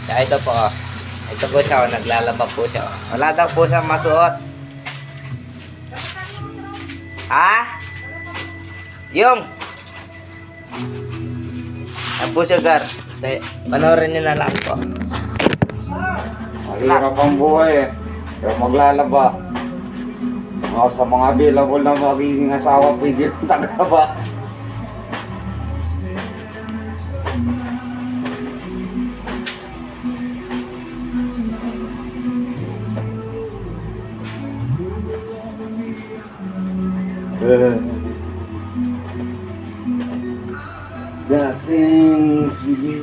Kaya ito po, oh. Ito po siya, oh. Naglalaba po siya. Oh. Wala daw po siya masuot. Ha? Yung! Yan po siya, Gar. Panoorin nyo na lang po. Mahirap ang buhay eh. Kaya maglalaba. Sa mga available na magiging asawa, pwede rin taglaba. Dating sige.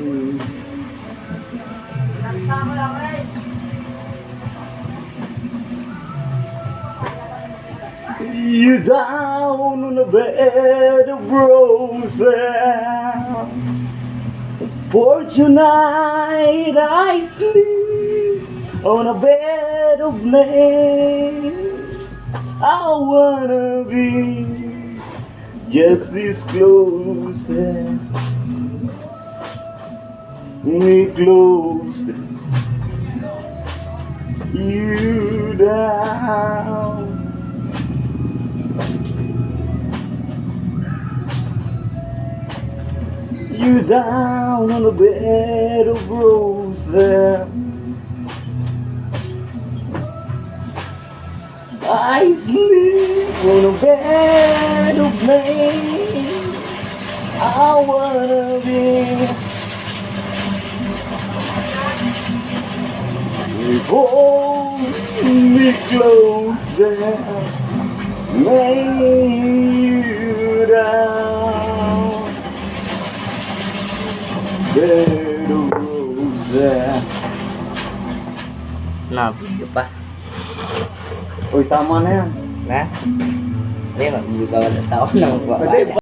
You down on a bed of roses. For tonight I sleep on a bed of nails. I wanna be just this close. Me close. You down. You down on a bed of roses. I sleep on a bed of nails. I wanna be. You hold me close there, lay you down. Bed of roses. Na, video pa. Uy, tama na yan. Na? Hindi, mag-ibig ka ng tao lang po. Pwede.